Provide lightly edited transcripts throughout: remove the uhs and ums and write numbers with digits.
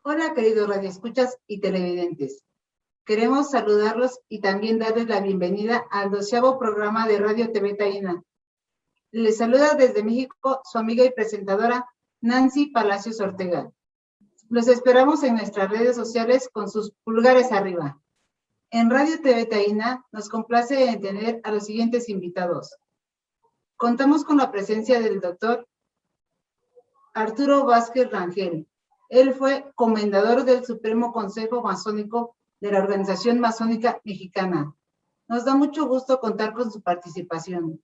Hola, queridos radioescuchas y televidentes. Queremos saludarlos y también darles la bienvenida al 12º programa de Radio TV Taína. Les saluda desde México su amiga y presentadora Nancy Palacios Ortega. Los esperamos en nuestras redes sociales con sus pulgares arriba. En Radio TV Taína nos complace en tener a los siguientes invitados. Contamos con la presencia del doctor Arturo Vázquez Rangel. Él fue comendador del Supremo Consejo Masónico de la Organización Masónica Mexicana. Nos da mucho gusto contar con su participación.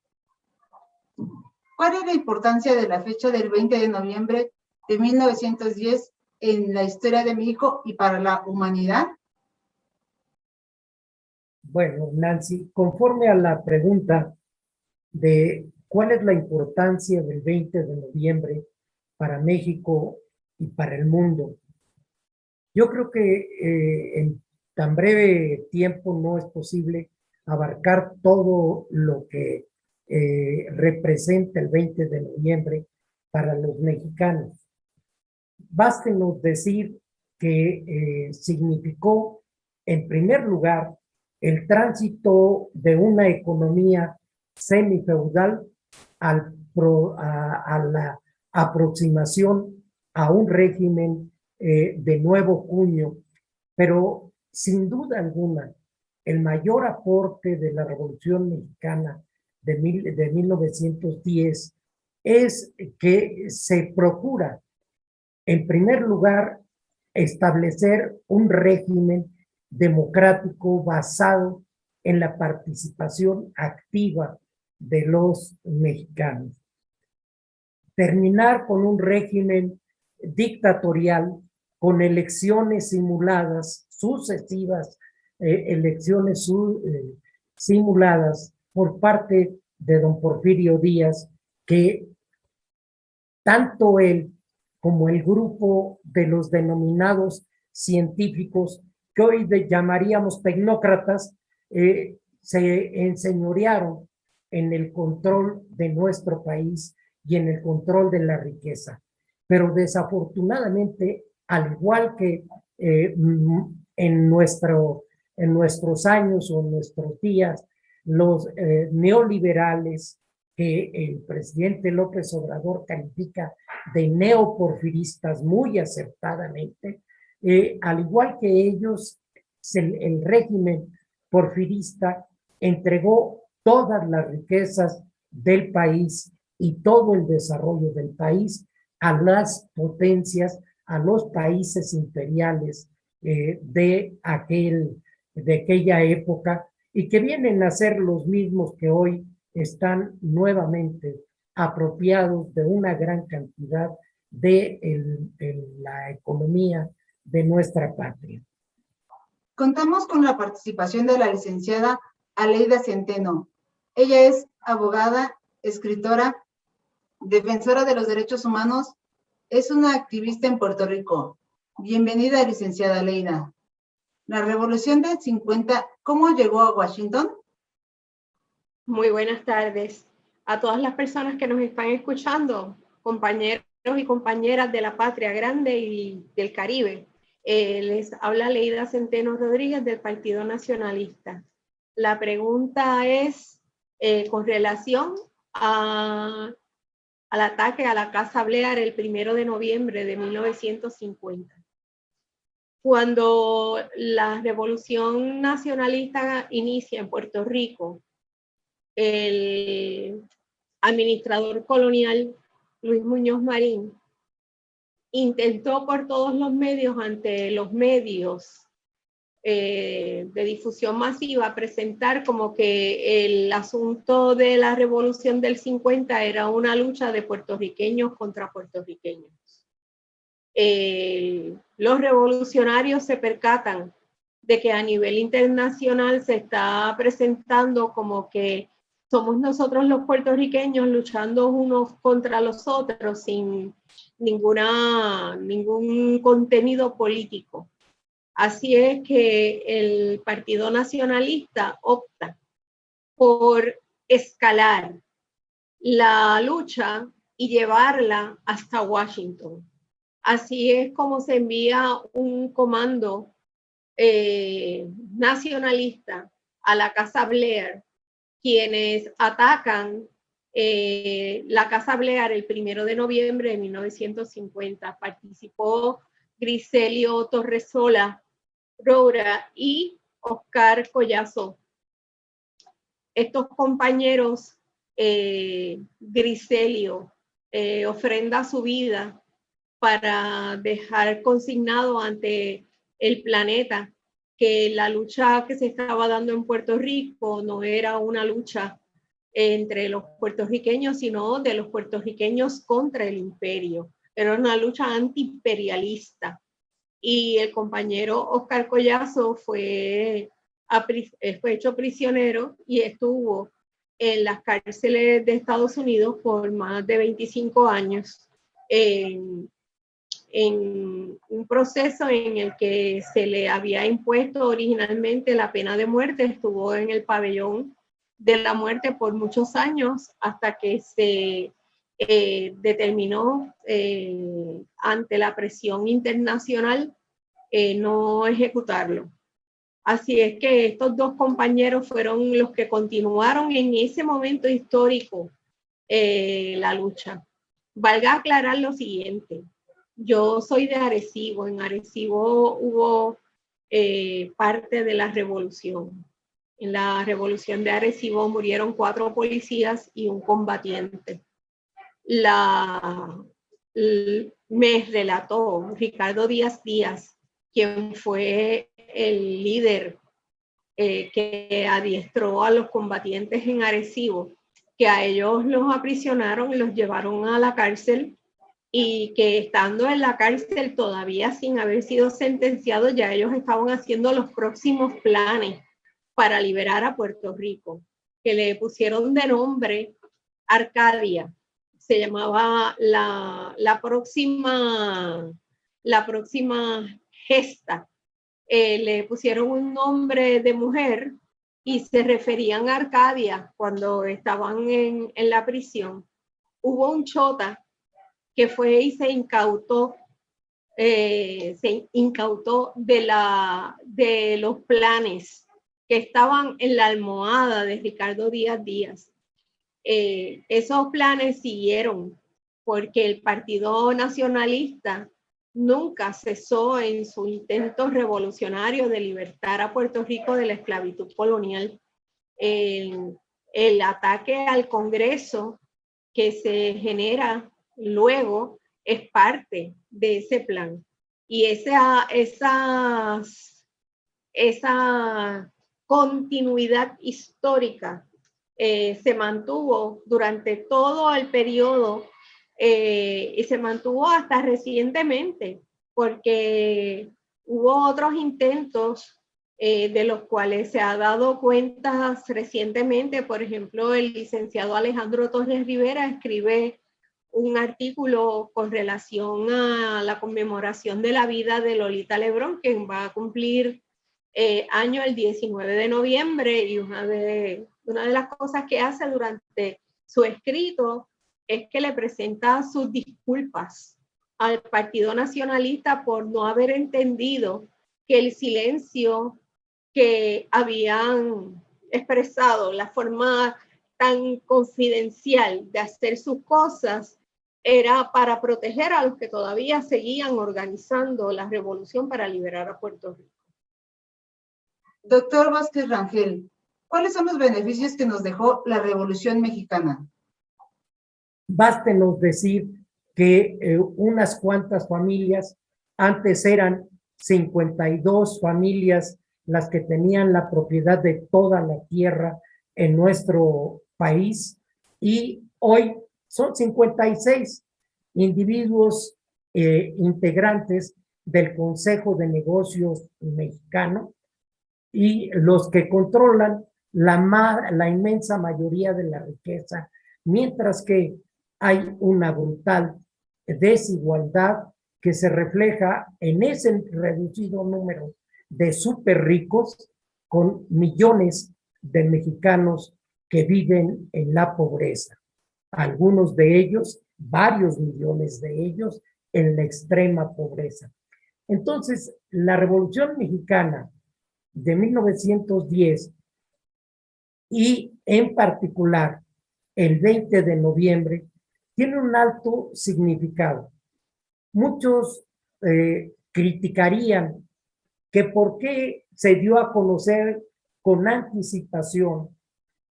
¿Cuál es la importancia de la fecha del 20 de noviembre de 1910 en la historia de México y para la humanidad? Bueno, Nancy, conforme a la pregunta de cuál es la importancia del 20 de noviembre para México y para el mundo, yo creo que en tan breve tiempo no es posible abarcar todo lo que representa el 20 de noviembre para los mexicanos. Bástenos decir que significó, en primer lugar, el tránsito de una economía semifeudal a la aproximación a un régimen de nuevo cuño, pero sin duda alguna, el mayor aporte de la Revolución Mexicana de 1910 es que se procura, en primer lugar, establecer un régimen democrático basado en la participación activa de los mexicanos. Terminar con un régimen dictatorial con elecciones simuladas, sucesivas elecciones simuladas por parte de don Porfirio Díaz, que tanto él como el grupo de los denominados científicos, que hoy llamaríamos tecnócratas, se enseñorearon en el control de nuestro país y en el control de la riqueza. Pero desafortunadamente, al igual que en nuestros años o en nuestros días, los neoliberales que el presidente López Obrador califica de neoporfiristas muy acertadamente, al igual que ellos, el régimen porfirista entregó todas las riquezas del país y todo el desarrollo del país a las potencias, a los países imperiales de aquella época, y que vienen a ser los mismos que hoy están nuevamente apropiados de una gran cantidad de la economía de nuestra patria. Contamos con la participación de la licenciada Aleida Centeno. Ella es abogada, escritora, defensora de los derechos humanos, es una activista en Puerto Rico. Bienvenida, licenciada Aleida. La Revolución del 50, ¿cómo llegó a Washington? Muy buenas tardes a todas las personas que nos están escuchando, compañeros y compañeras de la Patria Grande y del Caribe. Les habla Aleida Centeno Rodríguez del Partido Nacionalista. La pregunta es con relación al ataque a la Casa Bléar el 1 de noviembre de 1950. Cuando la Revolución Nacionalista inicia en Puerto Rico, el administrador colonial Luis Muñoz Marín intentó por todos los medios, ante los medios de difusión masiva, presentar como que el asunto de la Revolución del 50 era una lucha de puertorriqueños contra puertorriqueños. Los revolucionarios se percatan de que a nivel internacional se está presentando como que somos nosotros los puertorriqueños luchando unos contra los otros sin ningún contenido político. Así es que el Partido Nacionalista opta por escalar la lucha y llevarla hasta Washington. Así es como se envía un comando nacionalista a la Casa Blair, quienes atacan la Casa Blair el 1 de noviembre de 1950. Participó Griselio Torresola Roura y Oscar Collazo. Estos compañeros, Griselio ofrenda su vida para dejar consignado ante el planeta que la lucha que se estaba dando en Puerto Rico no era una lucha entre los puertorriqueños, sino de los puertorriqueños contra el imperio. Era una lucha antiimperialista. Y el compañero Oscar Collazo fue hecho prisionero y estuvo en las cárceles de Estados Unidos por más de 25 años en un proceso en el que se le había impuesto originalmente la pena de muerte. Estuvo en el pabellón de la muerte por muchos años hasta que se determinó ante la presión internacional no ejecutarlo. Así es que estos dos compañeros fueron los que continuaron en ese momento histórico la lucha. Valga aclarar lo siguiente. Yo soy de Arecibo. En Arecibo hubo parte de la revolución. En la revolución de Arecibo murieron 4 policías y un combatiente. Me relató Ricardo Díaz Díaz, quien fue el líder que adiestró a los combatientes en Arecibo, que a ellos los aprisionaron y los llevaron a la cárcel, y que estando en la cárcel todavía sin haber sido sentenciados, ya ellos estaban haciendo los próximos planes para liberar a Puerto Rico, que le pusieron de nombre Arcadia. Se llamaba la próxima gesta. Le pusieron un nombre de mujer y se referían a Arcadia cuando estaban en la prisión. Hubo un chota que fue y se incautó de los planes que estaban en la almohada de Ricardo Díaz Díaz. Esos planes siguieron porque el Partido Nacionalista nunca cesó en su intento revolucionario de libertar a Puerto Rico de la esclavitud colonial. El ataque al Congreso que se genera luego es parte de ese plan. Y esa continuidad histórica se mantuvo durante todo el periodo y se mantuvo hasta recientemente, porque hubo otros intentos de los cuales se ha dado cuenta recientemente. Por ejemplo, el licenciado Alejandro Torres Rivera escribe un artículo con relación a la conmemoración de la vida de Lolita Lebrón, que va a cumplir año el 19 de noviembre, y una de las cosas que hace durante su escrito es que le presenta sus disculpas al Partido Nacionalista por no haber entendido que el silencio que habían expresado, la forma tan confidencial de hacer sus cosas, era para proteger a los que todavía seguían organizando la revolución para liberar a Puerto Rico. Doctor Vázquez Rangel, ¿cuáles son los beneficios que nos dejó la Revolución Mexicana? Bástenos decir que unas cuantas familias, antes eran 52 familias las que tenían la propiedad de toda la tierra en nuestro país, y hoy son 56 individuos integrantes del Consejo de Negocios Mexicano, y los que controlan la inmensa mayoría de la riqueza, mientras que hay una brutal desigualdad que se refleja en ese reducido número de súper ricos, con millones de mexicanos que viven en la pobreza. Algunos de ellos, varios millones de ellos, en la extrema pobreza. Entonces, la Revolución Mexicana de 1910 y en particular el 20 de noviembre tiene un alto significado. Muchos criticarían que por qué se dio a conocer con anticipación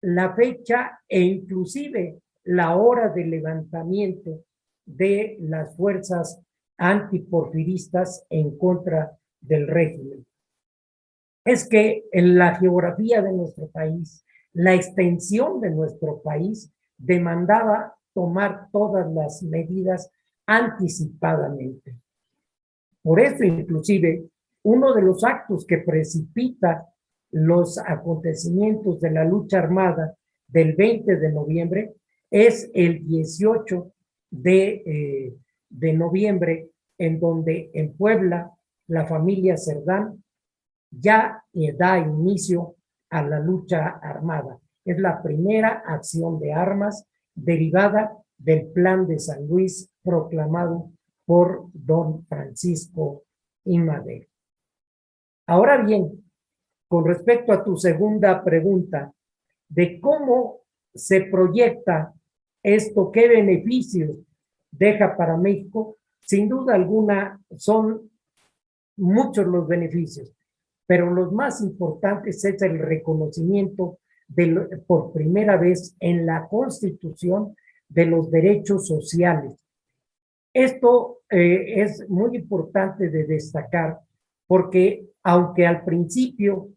la fecha e inclusive la hora de levantamiento de las fuerzas antiporfiristas en contra del régimen. Es que en la geografía de nuestro país, la extensión de nuestro país demandaba tomar todas las medidas anticipadamente. Por eso, inclusive, uno de los actos que precipita los acontecimientos de la lucha armada del 20 de noviembre es el 18 de noviembre, en donde en Puebla la familia Cerdán ya da inicio a la lucha armada. Es la primera acción de armas derivada del Plan de San Luis proclamado por don Francisco I. Madero. Ahora bien, con respecto a tu segunda pregunta de cómo se proyecta esto, qué beneficios deja para México, sin duda alguna son muchos los beneficios, pero los más importantes es el reconocimiento por primera vez en la Constitución de los derechos sociales. Esto es muy importante de destacar porque aunque al principio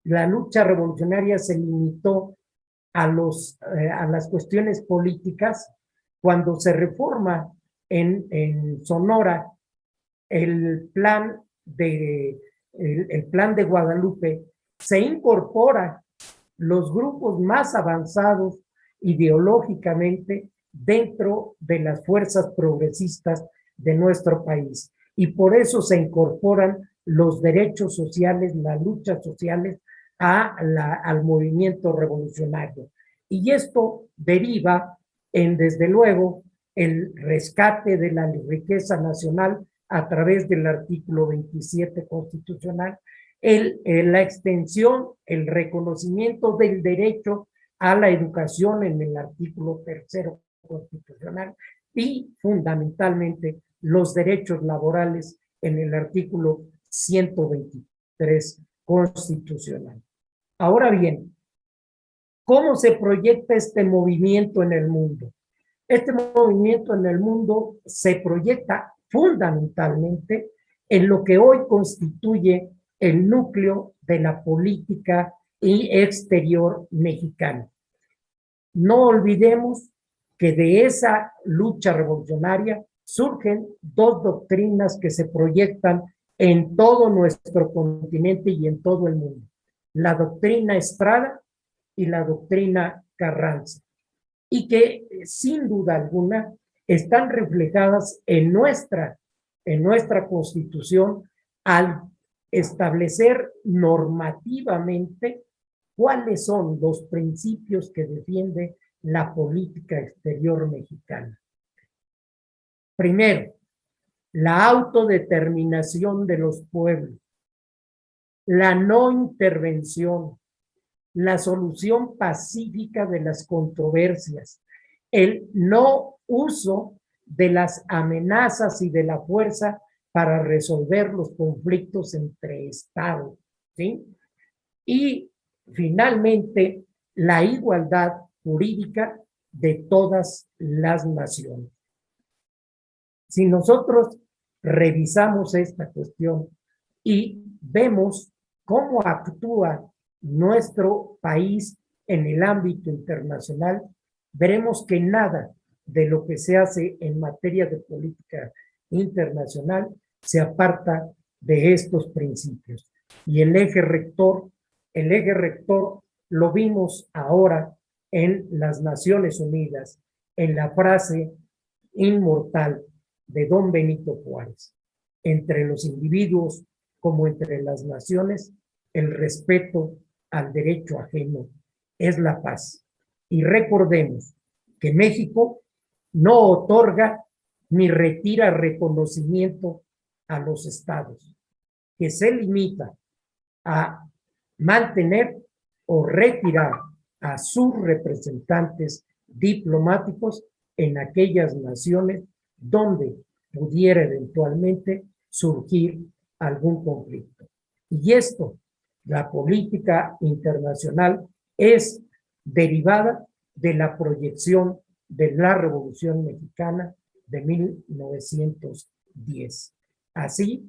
la lucha revolucionaria se limitó a las cuestiones políticas, cuando se reforma en Sonora el plan de Guadalupe, se incorpora los grupos más avanzados ideológicamente dentro de las fuerzas progresistas de nuestro país. Y por eso se incorporan los derechos sociales, las luchas sociales al movimiento revolucionario. Y esto deriva en, desde luego, el rescate de la riqueza nacional a través del artículo 27 constitucional, la extensión, el reconocimiento del derecho a la educación en el artículo 3 constitucional y fundamentalmente los derechos laborales en el artículo 123 constitucional. Ahora bien, ¿cómo se proyecta este movimiento en el mundo? Este movimiento en el mundo se proyecta fundamentalmente en lo que hoy constituye el núcleo de la política exterior mexicana. No olvidemos que de esa lucha revolucionaria surgen dos doctrinas que se proyectan en todo nuestro continente y en todo el mundo: la doctrina Estrada y la doctrina Carranza, y que sin duda alguna están reflejadas en nuestra Constitución al establecer normativamente cuáles son los principios que defiende la política exterior mexicana. Primero, la autodeterminación de los pueblos, la no intervención, la solución pacífica de las controversias, el no uso de las amenazas y de la fuerza para resolver los conflictos entre estados, ¿sí? Y finalmente, la igualdad jurídica de todas las naciones. Si nosotros revisamos esta cuestión y vemos cómo actúa nuestro país en el ámbito internacional, veremos que nada de lo que se hace en materia de política internacional se aparta de estos principios. Y el eje rector lo vimos ahora en las Naciones Unidas, en la frase inmortal de don Benito Juárez: entre los individuos como entre las naciones, el respeto al derecho ajeno es la paz. Y recordemos que México no otorga ni retira reconocimiento a los estados, que se limita a mantener o retirar a sus representantes diplomáticos en aquellas naciones donde pudiera eventualmente surgir algún conflicto. Y esto, la política internacional, es derivada de la proyección de la Revolución Mexicana de 1910. Así,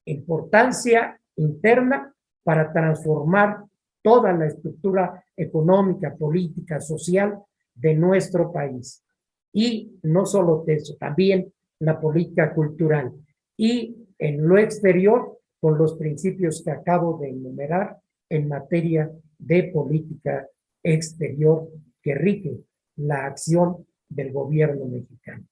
importancia interna para transformar toda la estructura económica, política, social de nuestro país. Y no solo eso, también la política cultural. Y en lo exterior, con los principios que acabo de enumerar en materia de política exterior que rige la acción del gobierno mexicano.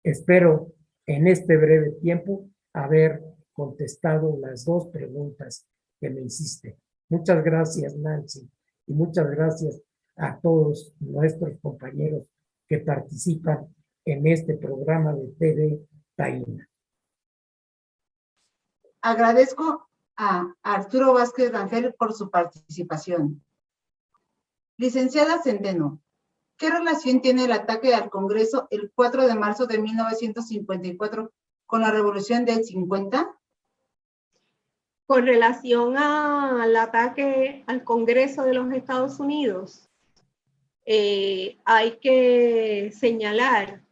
Espero en este breve tiempo haber contestado las dos preguntas que me hiciste. Muchas gracias, Nancy, y muchas gracias a todos nuestros compañeros que participan en este programa de TV Taína. Agradezco a Arturo Vázquez Rangel por su participación. Licenciada Centeno, ¿qué relación tiene el ataque al Congreso el 4 de marzo de 1954 con la Revolución del 50? Con relación al ataque al Congreso de los Estados Unidos, hay que señalar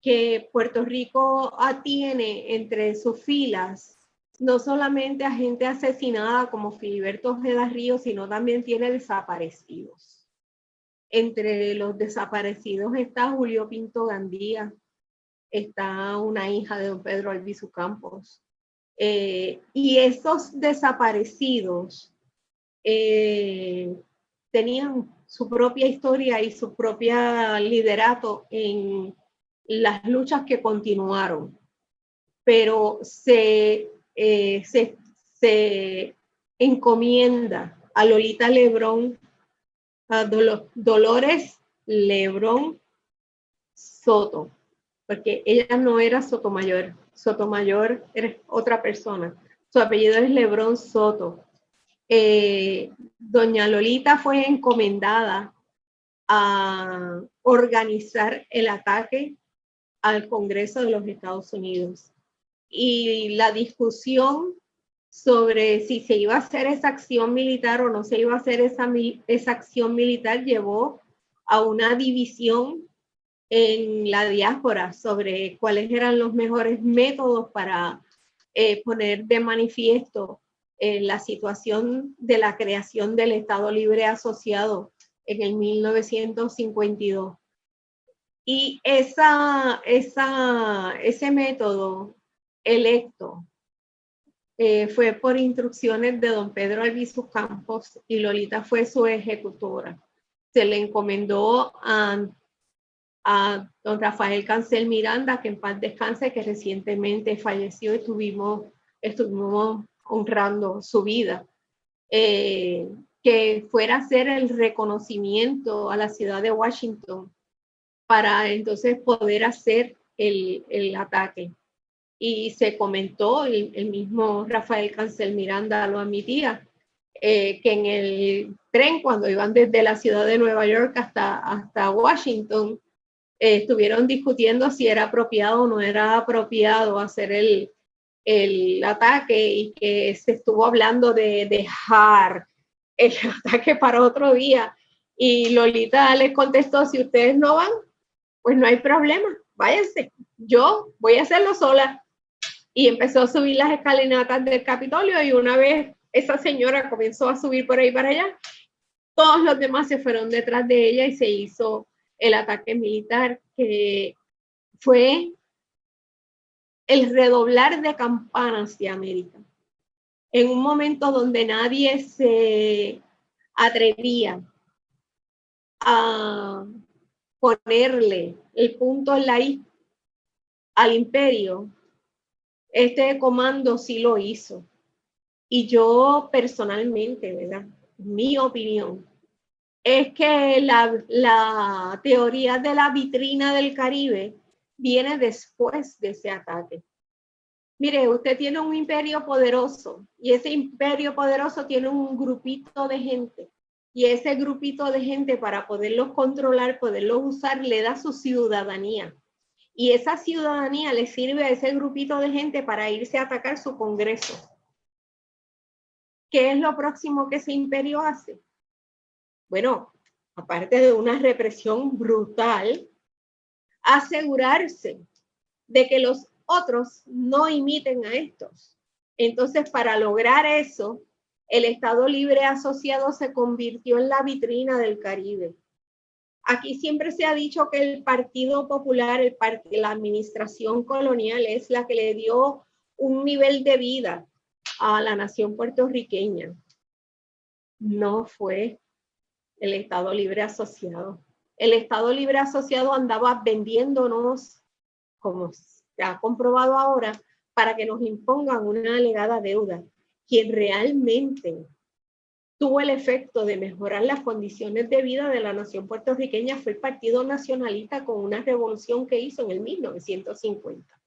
que Puerto Rico tiene entre sus filas no solamente a gente asesinada como Filiberto Ojeda Ríos, sino también tiene desaparecidos. Entre los desaparecidos está Julio Pinto Gandía, está una hija de don Pedro Albizu Campos. Y esos desaparecidos tenían su propia historia y su propio liderato en las luchas que continuaron, pero se encomienda a Lolita Lebrón, a Dolores Lebrón Soto, porque ella no era Sotomayor. Sotomayor era otra persona. Su apellido es Lebrón Soto. Doña Lolita fue encomendada a organizar el ataque al Congreso de los Estados Unidos. Y la discusión sobre si se iba a hacer esa acción militar o no se iba a hacer esa acción militar llevó a una división en la diáspora sobre cuáles eran los mejores métodos para poner de manifiesto la situación de la creación del Estado Libre Asociado en el 1952. Y ese método electo fue por instrucciones de don Pedro Albizu Campos y Lolita fue su ejecutora. Se le encomendó a don Rafael Cancel Miranda, que en paz descanse, que recientemente falleció y estuvimos honrando su vida, que fuera a hacer el reconocimiento a la ciudad de Washington para entonces poder hacer el ataque. Y se comentó, el mismo Rafael Cancel Miranda lo admitía, que en el tren, cuando iban desde la ciudad de Nueva York hasta Washington, estuvieron discutiendo si era apropiado o no era apropiado hacer el ataque, y que se estuvo hablando de dejar el ataque para otro día. Y Lolita les contestó: si ustedes no van, pues no hay problema, váyanse, yo voy a hacerlo sola. Y empezó a subir las escalinatas del Capitolio, y una vez esa señora comenzó a subir por ahí para allá, todos los demás se fueron detrás de ella y se hizo el ataque militar, que fue el redoblar de campanas de América. En un momento donde nadie se atrevía a ponerle el punto en la I al imperio, este comando sí lo hizo. Y yo personalmente, ¿verdad? Mi opinión es que la teoría de la vitrina del Caribe viene después de ese ataque. Mire, usted tiene un imperio poderoso y ese imperio poderoso tiene un grupito de gente. Y ese grupito de gente, para poderlos controlar, poderlos usar, le da su ciudadanía. Y esa ciudadanía le sirve a ese grupito de gente para irse a atacar su Congreso. ¿Qué es lo próximo que ese imperio hace? Bueno, aparte de una represión brutal, asegurarse de que los otros no imiten a estos. Entonces, para lograr eso, el Estado Libre Asociado se convirtió en la vitrina del Caribe. Aquí siempre se ha dicho que el Partido Popular, la administración colonial, es la que le dio un nivel de vida a la nación puertorriqueña. No fue el Estado Libre Asociado. El Estado Libre Asociado andaba vendiéndonos, como se ha comprobado ahora, para que nos impongan una alegada deuda. Quien realmente tuvo el efecto de mejorar las condiciones de vida de la nación puertorriqueña fue el Partido Nacionalista, con una revolución que hizo en el 1950.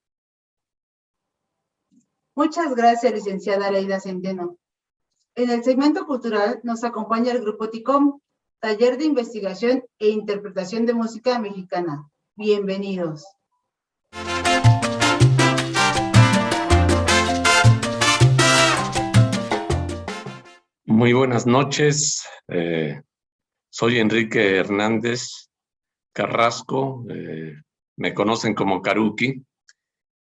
Muchas gracias, licenciada Aleida Centeno. En el segmento cultural nos acompaña el Grupo TICOM, Taller de Investigación e Interpretación de Música Mexicana. Bienvenidos. Muy buenas noches. Soy Enrique Hernández Carrasco. Me conocen como Karuki.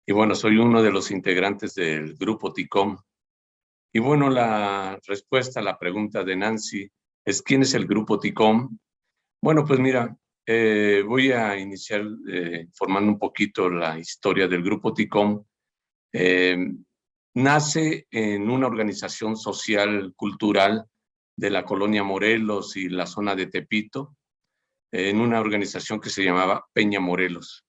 Y bueno, soy uno de los integrantes del Grupo TICOM. Y bueno, la respuesta a la pregunta de Nancy es: ¿quién es el Grupo TICOM? Bueno, pues mira, voy a iniciar formando un poquito la historia del Grupo TICOM. Nace en una organización social cultural de la colonia Morelos y la zona de Tepito, en una organización que se llamaba Peña Morelos.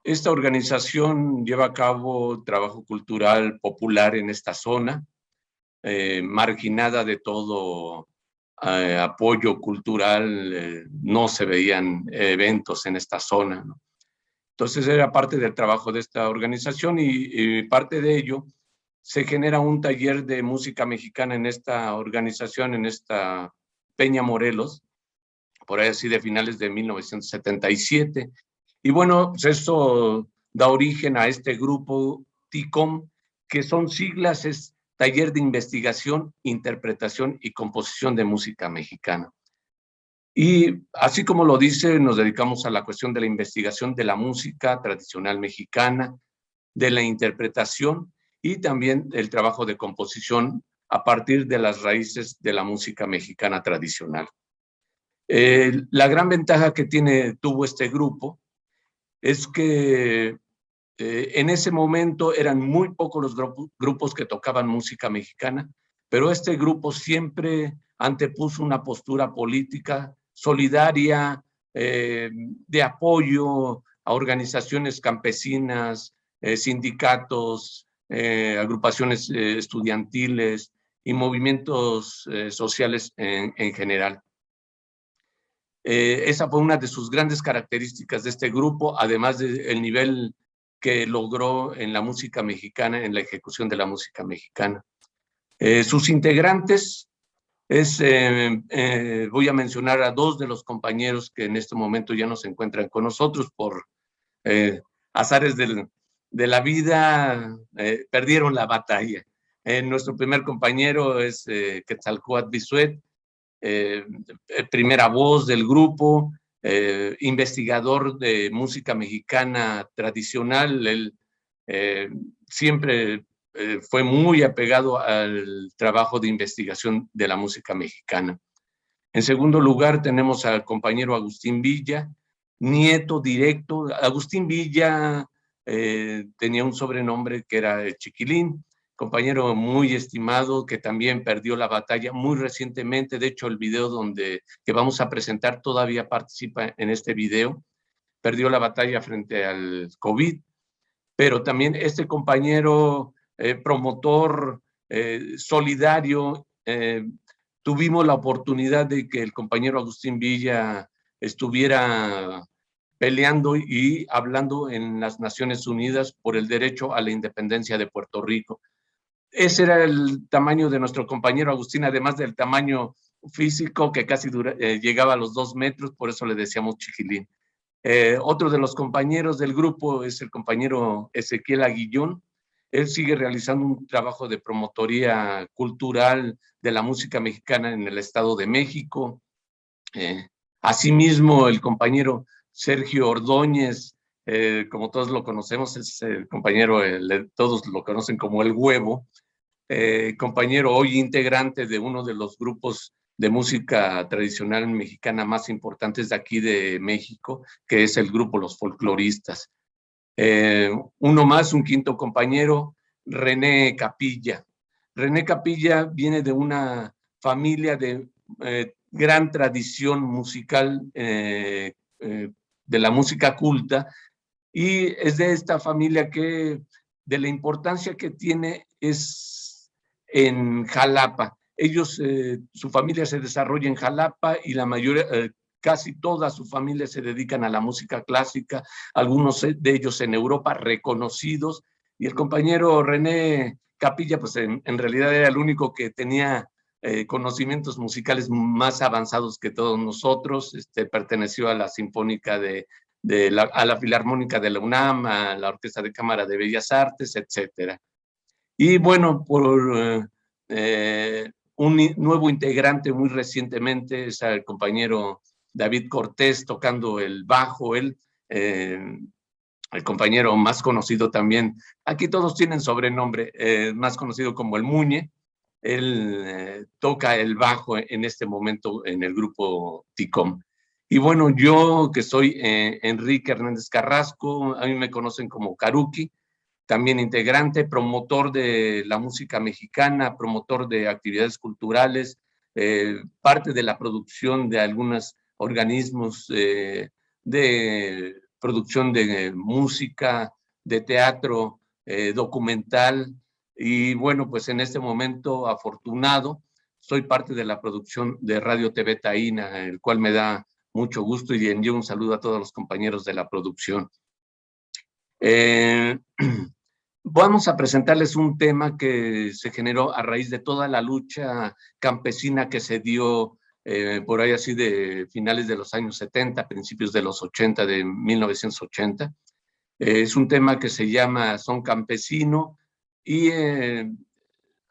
Esta organización lleva a cabo trabajo cultural popular en esta zona, marginada de todo apoyo cultural, no se veían eventos en esta zona, ¿no? Entonces era parte del trabajo de esta organización y parte de ello se genera un taller de música mexicana en esta organización, en esta Peña Morelos, por ahí así de finales de 1977. Y bueno, pues esto da origen a este grupo TICOM, que son siglas, es Taller de Investigación, Interpretación y Composición de Música Mexicana. Y así como lo dice, nos dedicamos a la cuestión de la investigación de la música tradicional mexicana, de la interpretación y también el trabajo de composición a partir de las raíces de la música mexicana tradicional. La gran ventaja que tuvo este grupo es que en ese momento eran muy pocos los grupos que tocaban música mexicana, pero este grupo siempre antepuso una postura política solidaria, de apoyo a organizaciones campesinas, sindicatos, agrupaciones estudiantiles y movimientos sociales en general. Esa fue una de sus grandes características de este grupo, además del nivel que logró en la música mexicana, en la ejecución de la música mexicana. Sus integrantes, voy a mencionar a dos de los compañeros que en este momento ya no se encuentran con nosotros por azares de la vida, perdieron la batalla. Nuestro primer compañero es Quetzalcóatl Bisuet, primera voz del grupo, investigador de música mexicana tradicional. Él siempre fue muy apegado al trabajo de investigación de la música mexicana. En segundo lugar tenemos al compañero Agustín Villa, nieto directo. Agustín Villa tenía un sobrenombre que era Chiquilín, compañero muy estimado que también perdió la batalla muy recientemente. De hecho, el video que vamos a presentar todavía participa en este video. Perdió la batalla frente al COVID, pero también este compañero promotor, solidario, tuvimos la oportunidad de que el compañero Agustín Villa estuviera peleando y hablando en las Naciones Unidas por el derecho a la independencia de Puerto Rico. Ese era el tamaño de nuestro compañero Agustín, además del tamaño físico que casi llegaba a los 2 metros, por eso le decíamos Chiquilín. Otro de los compañeros del grupo es el compañero Ezequiel Aguillón. Él sigue realizando un trabajo de promotoría cultural de la música mexicana en el Estado de México. Asimismo, el compañero Sergio Ordóñez, como todos lo conocemos, es el compañero, todos lo conocen como el Huevo, compañero hoy integrante de uno de los grupos de música tradicional mexicana más importantes de aquí de México, que es el grupo Los Folcloristas. Uno más, un quinto compañero, René Capilla. René Capilla viene de una familia de gran tradición musical, de la música culta, y es de esta familia que, de la importancia que tiene es en Jalapa. Ellos, su familia se desarrolla en Jalapa y la mayoría, casi toda su familia se dedican a la música clásica, algunos de ellos en Europa reconocidos, y el compañero René Capilla, pues en realidad era el único que tenía conocimientos musicales más avanzados que todos nosotros. Perteneció a la Sinfónica a la Filarmónica de la UNAM, a la Orquesta de Cámara de Bellas Artes, etcétera. Y bueno, por un nuevo integrante muy recientemente es el compañero David Cortés tocando el bajo. Él, el compañero más conocido también, aquí todos tienen sobrenombre, más conocido como el Muñe. Él toca el bajo en este momento en el grupo TICOM. Y bueno, yo que soy Enrique Hernández Carrasco, a mí me conocen como Caruqui, también integrante, promotor de la música mexicana, promotor de actividades culturales, parte de la producción de algunos organismos de producción de música, de teatro, documental. Y bueno, pues en este momento, afortunado, soy parte de la producción de Radio TV Taína, el cual me da mucho gusto, y envío un saludo a todos los compañeros de la producción. Vamos a presentarles un tema que se generó a raíz de toda la lucha campesina que se dio por ahí así de finales de los años 70, principios de los 80, de 1980. Es un tema que se llama Son Campesino y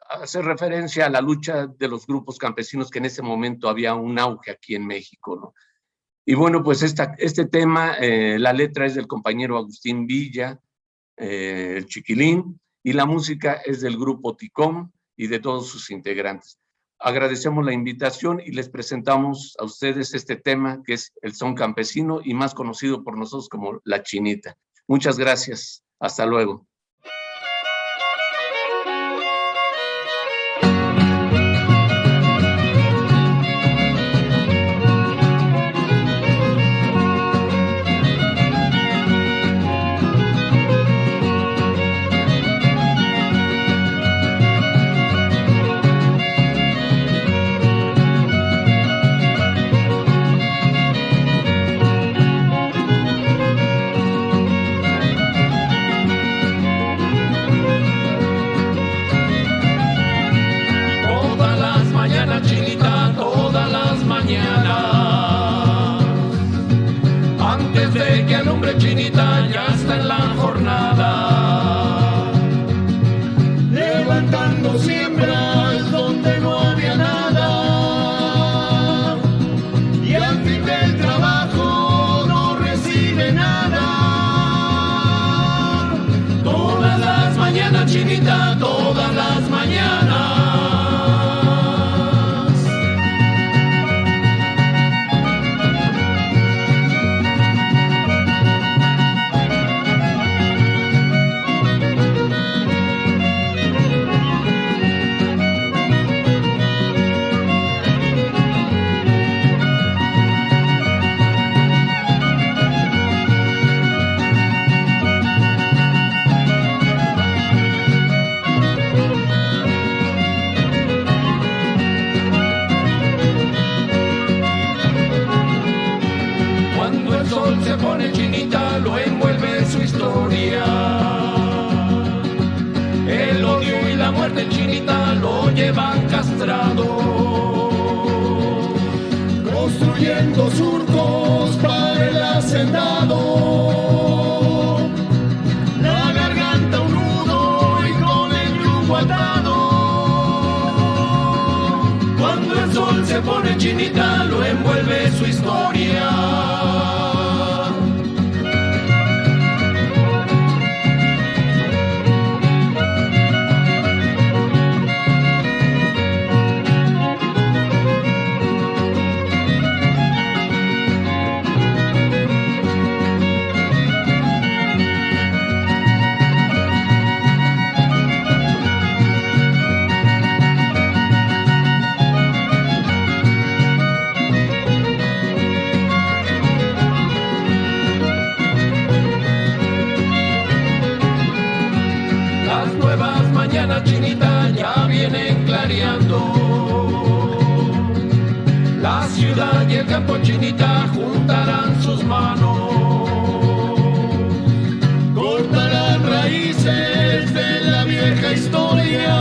hace referencia a la lucha de los grupos campesinos, que en ese momento había un auge aquí en México, ¿no? Y bueno, pues este tema, la letra es del compañero Agustín Villa, el Chiquilín, y la música es del grupo TICOM y de todos sus integrantes. Agradecemos la invitación y les presentamos a ustedes este tema que es el son campesino y más conocido por nosotros como La Chinita. Muchas gracias. Hasta luego. Chinita ya está en la jornada, levantando siembras donde no había nada, y al fin del trabajo no recibe nada. Todas las mañanas, Chinita, todas las mañanas. muerte Chinita lo llevan castrado, construyendo surcos para el hacendado, la garganta un nudo y con el yugo atado. Cuando el sol se pone Chinita lo envuelve su historia. Chinita ya vienen clareando, la ciudad y el campo Chinita juntarán sus manos, cortarán raíces de la vieja historia,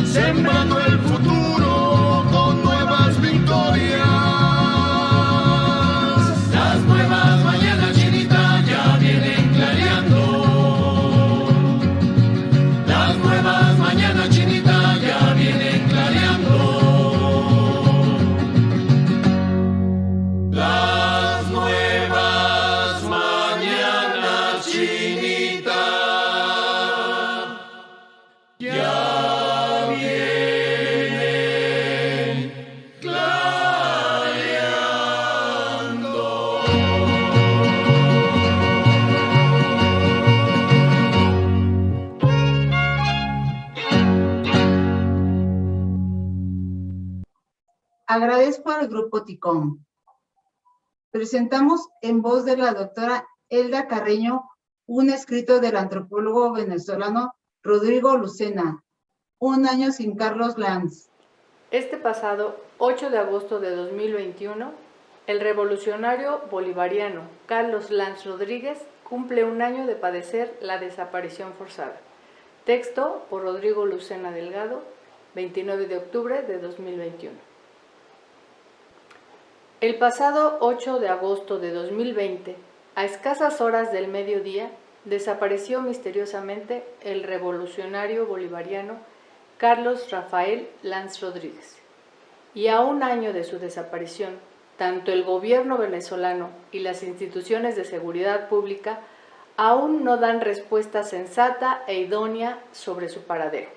sembrando el futuro con nuevas victorias. Las nuevas mañanas Chinita ya vienen clareando, mañana Chinita ya vienen clareando. Las nuevas mañanas Chinita ya vienen clareando. Agradezco al Grupo TICOM. Presentamos en voz de la doctora Elda Carreño un escrito del antropólogo venezolano Rodrigo Lucena, Un año sin Carlos Lanz. Este pasado 8 de agosto de 2021, el revolucionario bolivariano Carlos Lanz Rodríguez cumple un año de padecer la desaparición forzada. Texto por Rodrigo Lucena Delgado, 29 de octubre de 2021. El pasado 8 de agosto de 2020, a escasas horas del mediodía, desapareció misteriosamente el revolucionario bolivariano Carlos Rafael Lanz Rodríguez. Y a un año de su desaparición, tanto el gobierno venezolano y las instituciones de seguridad pública aún no dan respuesta sensata e idónea sobre su paradero,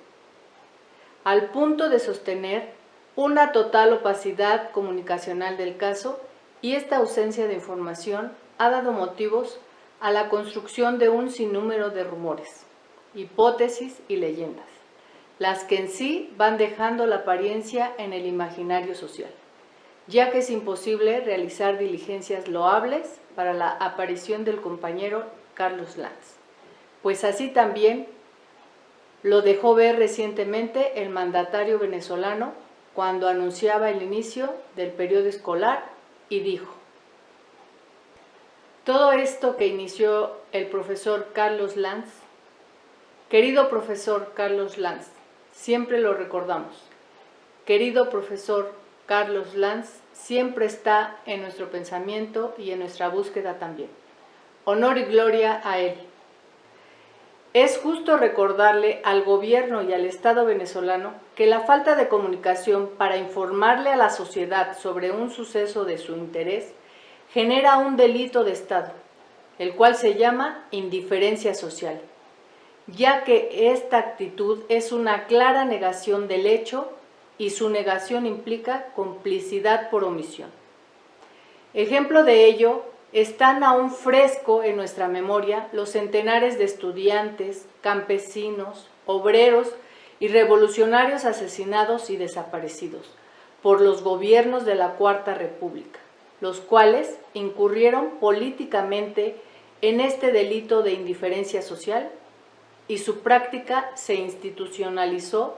al punto de sostener una total opacidad comunicacional del caso, y esta ausencia de información ha dado motivos a la construcción de un sinnúmero de rumores, hipótesis y leyendas, las que en sí van dejando la apariencia en el imaginario social, ya que es imposible realizar diligencias loables para la aparición del compañero Carlos Lanz, pues así también lo dejó ver recientemente el mandatario venezolano cuando anunciaba el inicio del periodo escolar y dijo: todo esto que inició el profesor Carlos Lanz, querido profesor Carlos Lanz, siempre lo recordamos, querido profesor Carlos Lanz siempre está en nuestro pensamiento y en nuestra búsqueda también. Honor y gloria a él. Es justo recordarle al gobierno y al Estado venezolano que la falta de comunicación para informarle a la sociedad sobre un suceso de su interés genera un delito de Estado, el cual se llama indiferencia social, ya que esta actitud es una clara negación del hecho y su negación implica complicidad por omisión. Ejemplo de ello, están aún fresco en nuestra memoria los centenares de estudiantes, campesinos, obreros y revolucionarios asesinados y desaparecidos por los gobiernos de la Cuarta República, los cuales incurrieron políticamente en este delito de indiferencia social y su práctica se institucionalizó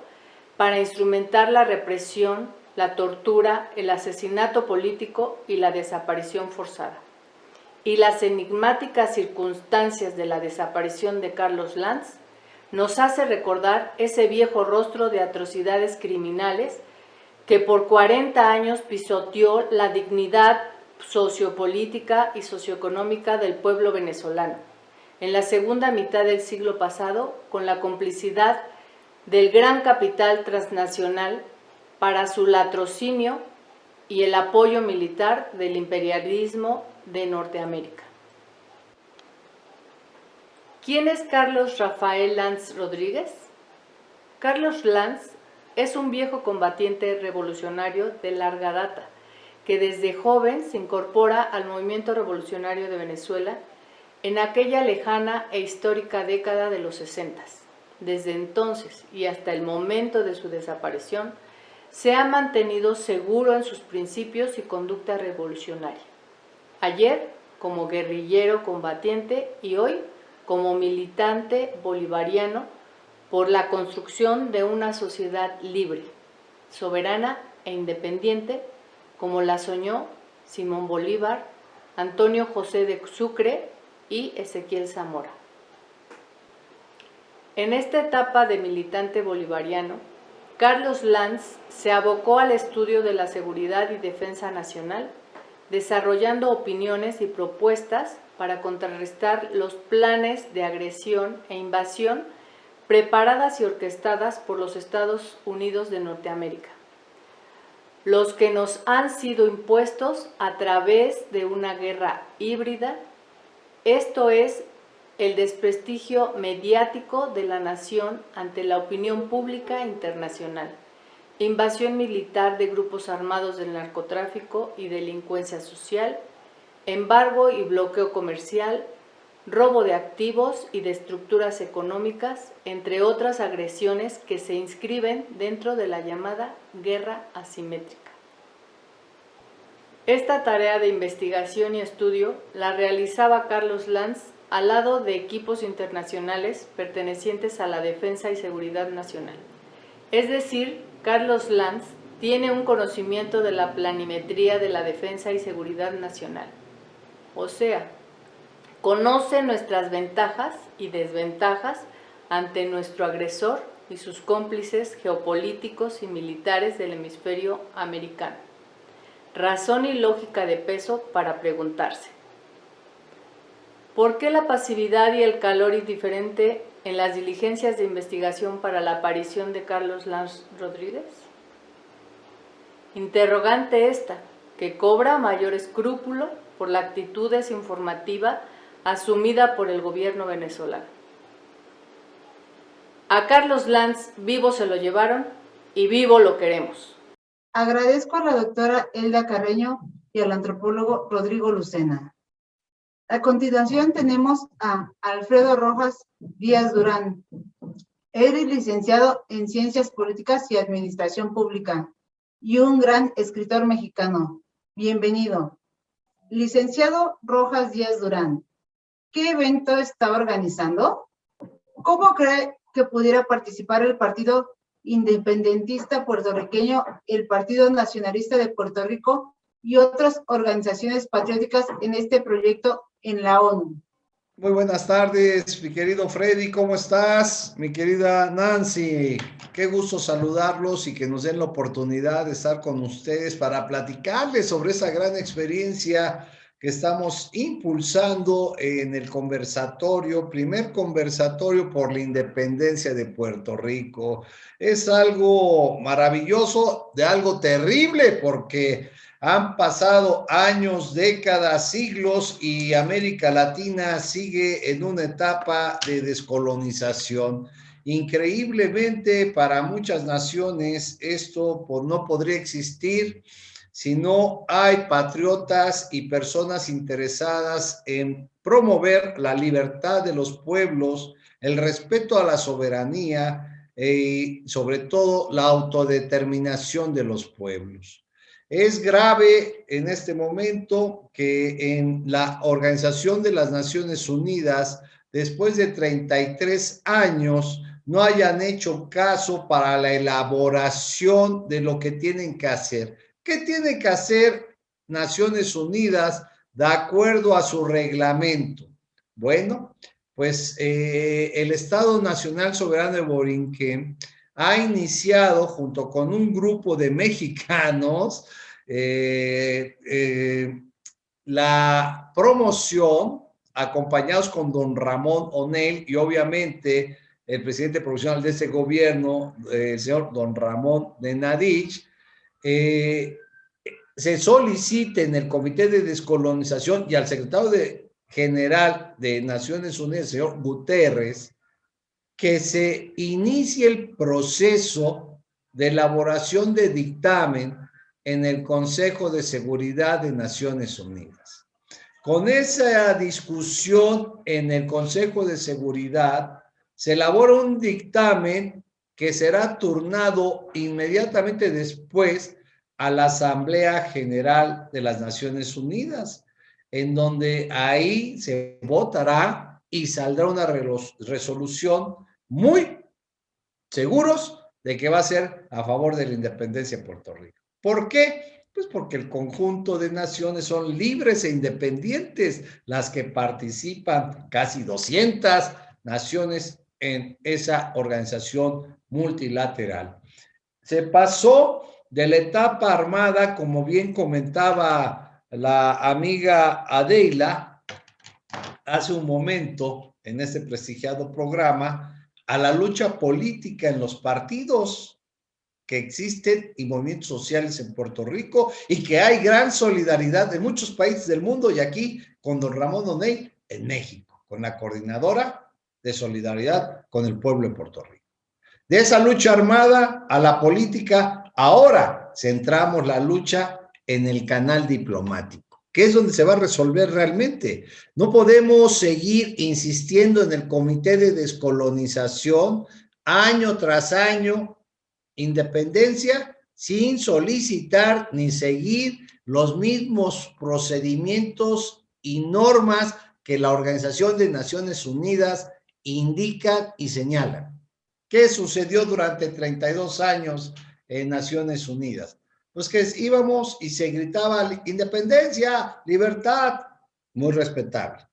para instrumentar la represión, la tortura, el asesinato político y la desaparición forzada. Y las enigmáticas circunstancias de la desaparición de Carlos Lanz nos hace recordar ese viejo rostro de atrocidades criminales que por 40 años pisoteó la dignidad sociopolítica y socioeconómica del pueblo venezolano, en la segunda mitad del siglo pasado, con la complicidad del gran capital transnacional para su latrocinio y el apoyo militar del imperialismo de Norteamérica. ¿Quién es Carlos Rafael Lanz Rodríguez? Carlos Lanz es un viejo combatiente revolucionario de larga data, que desde joven se incorpora al movimiento revolucionario de Venezuela en aquella lejana e histórica década de los 60. Desde entonces y hasta el momento de su desaparición, se ha mantenido seguro en sus principios y conducta revolucionaria. Ayer como guerrillero combatiente y hoy como militante bolivariano por la construcción de una sociedad libre, soberana e independiente, como la soñó Simón Bolívar, Antonio José de Sucre y Ezequiel Zamora. En esta etapa de militante bolivariano, Carlos Lanz se abocó al estudio de la seguridad y defensa nacional, desarrollando opiniones y propuestas para contrarrestar los planes de agresión e invasión preparadas y orquestadas por los Estados Unidos de Norteamérica, los que nos han sido impuestos a través de una guerra híbrida, esto es, el desprestigio mediático de la nación ante la opinión pública internacional, invasión militar de grupos armados del narcotráfico y delincuencia social, embargo y bloqueo comercial, robo de activos y de estructuras económicas, entre otras agresiones que se inscriben dentro de la llamada guerra asimétrica. Esta tarea de investigación y estudio la realizaba Carlos Lanz al lado de equipos internacionales pertenecientes a la defensa y seguridad nacional. Es decir, Carlos Lanz tiene un conocimiento de la planimetría de la defensa y seguridad nacional. O sea, conoce nuestras ventajas y desventajas ante nuestro agresor y sus cómplices geopolíticos y militares del hemisferio americano. Razón y lógica de peso para preguntarse: ¿por qué la pasividad y el calor indiferente en las diligencias de investigación para la aparición de Carlos Lanz Rodríguez? Interrogante esta, que cobra mayor escrúpulo por la actitud desinformativa asumida por el gobierno venezolano. A Carlos Lanz vivo se lo llevaron y vivo lo queremos. Agradezco a la doctora Elda Carreño y al antropólogo Rodrigo Lucena. A continuación tenemos a Alfredo Rojas Díaz Durán. Él es licenciado en Ciencias Políticas y Administración Pública y un gran escritor mexicano. Bienvenido. Licenciado Rojas Díaz Durán, ¿qué evento está organizando? ¿Cómo cree que pudiera participar el Partido Independentista Puertorriqueño, el Partido Nacionalista de Puerto Rico y otras organizaciones patrióticas en este proyecto en la ONU? Muy buenas tardes, mi querido Freddy, ¿cómo estás? Mi querida Nancy, qué gusto saludarlos y que nos den la oportunidad de estar con ustedes para platicarles sobre esa gran experiencia que estamos impulsando en el conversatorio, primer conversatorio por la independencia de Puerto Rico. Es algo maravilloso, de algo terrible, porque han pasado años, décadas, siglos y América Latina sigue en una etapa de descolonización. Increíblemente, para muchas naciones esto no podría existir si no hay patriotas y personas interesadas en promover la libertad de los pueblos, el respeto a la soberanía y sobre todo la autodeterminación de los pueblos. Es grave en este momento que en la Organización de las Naciones Unidas, después de 33 años, no hayan hecho caso para la elaboración de lo que tienen que hacer. ¿Qué tiene que hacer Naciones Unidas de acuerdo a su reglamento? Bueno, pues el Estado Nacional Soberano de Borinquen ha iniciado junto con un grupo de mexicanos la promoción, acompañados con don Ramón O'Neill y obviamente el presidente profesional de ese gobierno, el señor don Ramón de Nadich, se solicita en el Comité de Descolonización y al secretario general de Naciones Unidas, señor Guterres, que se inicie el proceso de elaboración de dictamen en el Consejo de Seguridad de Naciones Unidas. Con esa discusión en el Consejo de Seguridad, se elabora un dictamen que será turnado inmediatamente después a la Asamblea General de las Naciones Unidas, en donde ahí se votará y saldrá una resolución muy seguros de que va a ser a favor de la independencia de Puerto Rico. ¿Por qué? Pues porque el conjunto de naciones son libres e independientes, las que participan, casi 200 naciones en esa organización multilateral. Se pasó de la etapa armada, como bien comentaba la amiga Adela hace un momento en este prestigiado programa, a la lucha política en los partidos que existen y movimientos sociales en Puerto Rico y que hay gran solidaridad de muchos países del mundo y aquí con don Ramón O'Neill en México, con la coordinadora de solidaridad con el pueblo de Puerto Rico. De esa lucha armada a la política, ahora centramos la lucha en el canal diplomático, que es donde se va a resolver realmente. No podemos seguir insistiendo en el Comité de Descolonización año tras año, independencia, sin solicitar ni seguir los mismos procedimientos y normas que la Organización de Naciones Unidas indica y señala. ¿Qué sucedió durante 32 años en Naciones Unidas? Pues que íbamos y se gritaba independencia, libertad, muy respetable.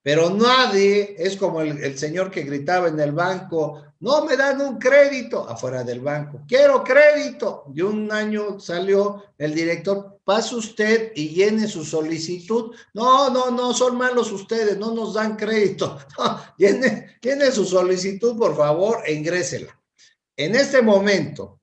Pero nadie, es como el señor que gritaba en el banco, no me dan un crédito afuera del banco, quiero crédito. Y un año salió el director, pase usted y llene su solicitud. No, son malos ustedes, no nos dan crédito. No, llene su solicitud, por favor, e ingrésela. En este momento,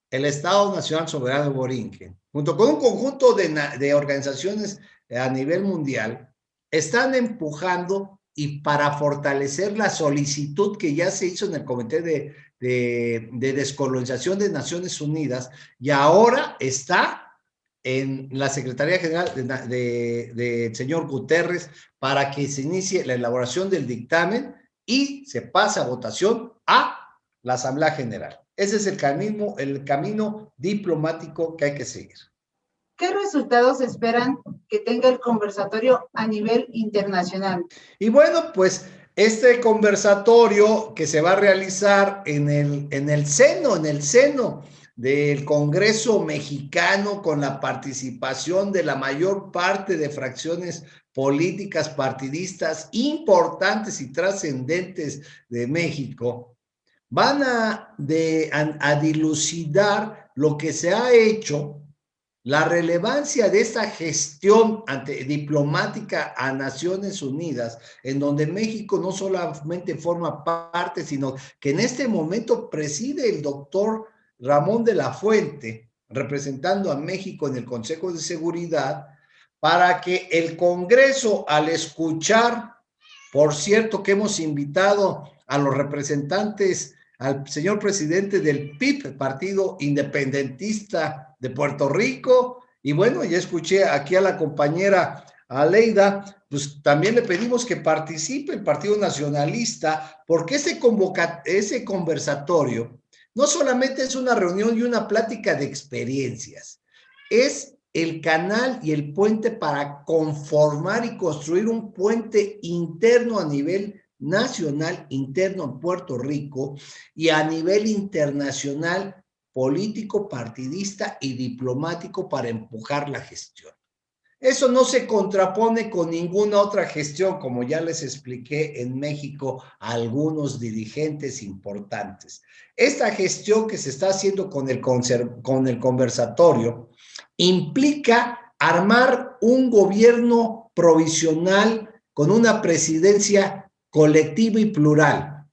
el Estado Nacional Soberano de Borinquen, junto con un conjunto de organizaciones a nivel mundial, están empujando y para fortalecer la solicitud que ya se hizo en el Comité de Descolonización de Naciones Unidas y ahora está en la Secretaría General del señor Guterres para que se inicie la elaboración del dictamen y se pase a votación a la Asamblea General. Ese es el camino diplomático que hay que seguir. ¿Qué resultados esperan que tenga el conversatorio a nivel internacional? Y bueno, pues este conversatorio que se va a realizar en el seno del Congreso mexicano con la participación de la mayor parte de fracciones políticas partidistas importantes y trascendentes de México, van a dilucidar lo que se ha hecho, la relevancia de esta gestión diplomática a Naciones Unidas, en donde México no solamente forma parte, sino que en este momento preside el doctor Ramón de la Fuente, representando a México en el Consejo de Seguridad, para que el Congreso, al escuchar, por cierto que hemos invitado a los representantes, al señor presidente del PIB, Partido Independentista de Puerto Rico, y bueno, ya escuché aquí a la compañera Aleida, pues también le pedimos que participe el Partido Nacionalista, porque ese conversatorio no solamente es una reunión y una plática de experiencias, es el canal y el puente para conformar y construir un puente interno a nivel nacional, interno en Puerto Rico y a nivel internacional, político, partidista y diplomático para empujar la gestión. Eso no se contrapone con ninguna otra gestión, como ya les expliqué en México a algunos dirigentes importantes. Esta gestión que se está haciendo con el conversatorio implica armar un gobierno provisional con una presidencia colectiva y plural.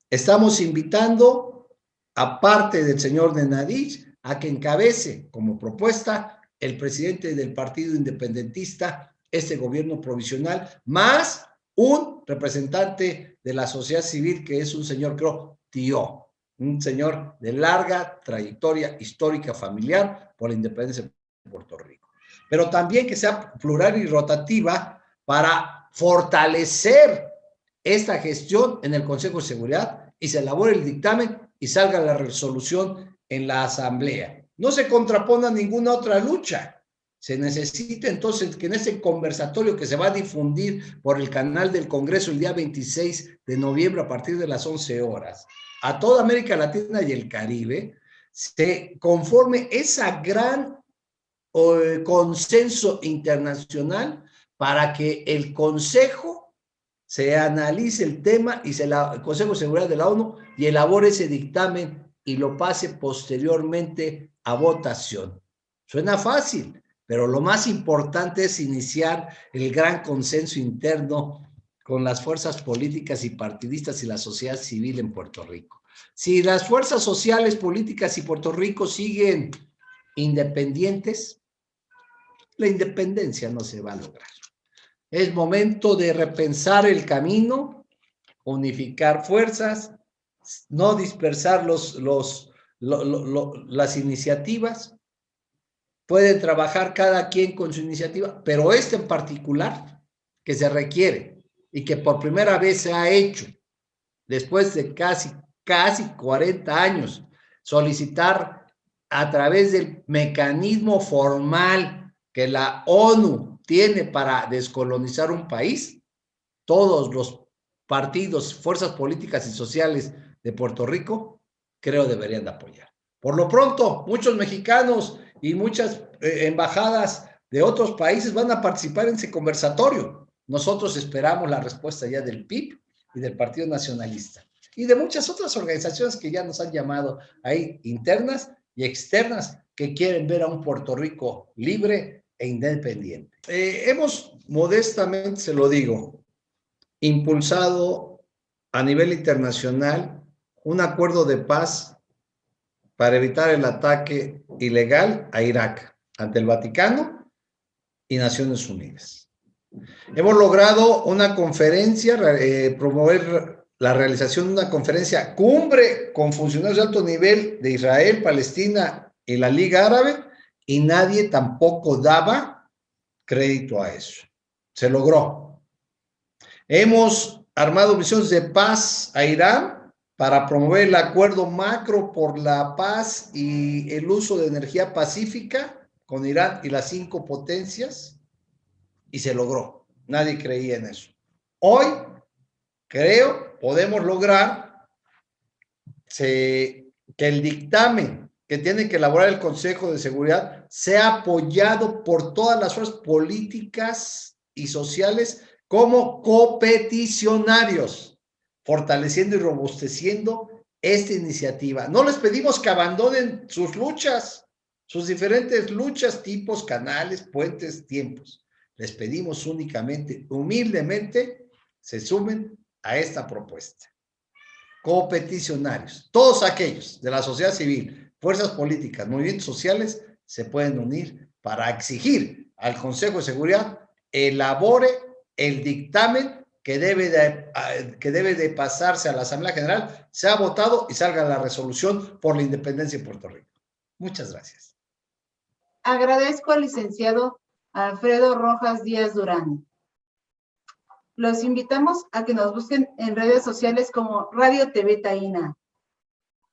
Estamos invitando, aparte del señor Nenadich, a que encabece como propuesta el presidente del Partido Independentista este gobierno provisional, más un representante de la sociedad civil que es un señor, creo, tío, un señor de larga trayectoria histórica familiar por la independencia de Puerto Rico. Pero también que sea plural y rotativa para fortalecer esta gestión en el Consejo de Seguridad y se elabore el dictamen y salga la resolución en la Asamblea. No se contrapone a ninguna otra lucha. Se necesita entonces que en ese conversatorio que se va a difundir por el canal del Congreso el día 26 de noviembre a partir de las 11 horas, a toda América Latina y el Caribe, se conforme esa gran consenso internacional para que el Consejo se analice el tema y el Consejo de Seguridad de la ONU y elabore ese dictamen y lo pase posteriormente a votación. Suena fácil, pero lo más importante es iniciar el gran consenso interno con las fuerzas políticas y partidistas y la sociedad civil en Puerto Rico. Si las fuerzas sociales, políticas y Puerto Rico siguen independientes, la independencia no se va a lograr. Es momento de repensar el camino, unificar fuerzas, no dispersar las iniciativas. Pueden trabajar cada quien con su iniciativa, pero esta en particular, que se requiere y que por primera vez se ha hecho después de casi 40 años, solicitar a través del mecanismo formal que la ONU tiene para descolonizar un país, todos los partidos, fuerzas políticas y sociales de Puerto Rico, creo deberían de apoyar. Por lo pronto, muchos mexicanos y muchas embajadas de otros países van a participar en ese conversatorio. Nosotros esperamos la respuesta ya del PIB y del Partido Nacionalista y de muchas otras organizaciones que ya nos han llamado ahí, internas y externas, que quieren ver a un Puerto Rico libre e independiente. Hemos, modestamente se lo digo, impulsado a nivel internacional un acuerdo de paz para evitar el ataque ilegal a Irak ante el Vaticano y Naciones Unidas. Hemos logrado una conferencia, promover la realización de una conferencia cumbre con funcionarios de alto nivel de Israel, Palestina y la Liga Árabe, y nadie tampoco daba crédito a eso. Se logró. Hemos armado misiones de paz a Irán para promover el acuerdo macro por la paz y el uso de energía pacífica con Irán y las 5 potencias, y se logró. Nadie creía en eso. Hoy, creo, podemos lograr que el dictamen que tiene que elaborar el Consejo de Seguridad sea apoyado por todas las fuerzas políticas y sociales como copeticionarios, fortaleciendo y robusteciendo esta iniciativa. No les pedimos que abandonen sus luchas, sus diferentes luchas, tipos, canales, puentes, tiempos. Les pedimos únicamente, humildemente, se sumen a esta propuesta. Copeticionarios, todos aquellos de la sociedad civil, fuerzas políticas, movimientos sociales, se pueden unir para exigir al Consejo de Seguridad elabore el dictamen que debe de pasarse a la Asamblea General, sea votado y salga la resolución por la independencia de Puerto Rico. Muchas gracias. Agradezco al licenciado Alfredo Rojas Díaz Durán. Los invitamos a que nos busquen en redes sociales como Radio TV Taína.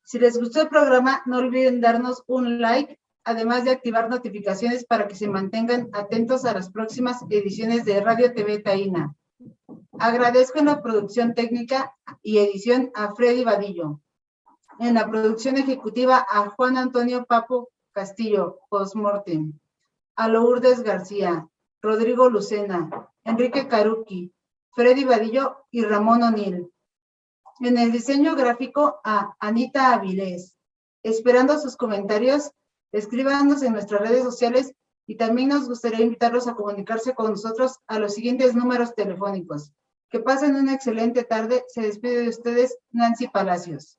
Si les gustó el programa, no olviden darnos un like, además de activar notificaciones para que se mantengan atentos a las próximas ediciones de Radio TV Taína. Agradezco en la producción técnica y edición a Freddy Vadillo. En la producción ejecutiva a Juan Antonio Papo Castillo, postmortem. A Lourdes García. Rodrigo Lucena, Enrique Caruqui, Freddy Vadillo y Ramón O'Neill. En el diseño gráfico a Anita Avilés. Esperando sus comentarios, escríbanos en nuestras redes sociales y también nos gustaría invitarlos a comunicarse con nosotros a los siguientes números telefónicos. Que pasen una excelente tarde. Se despide de ustedes Nancy Palacios.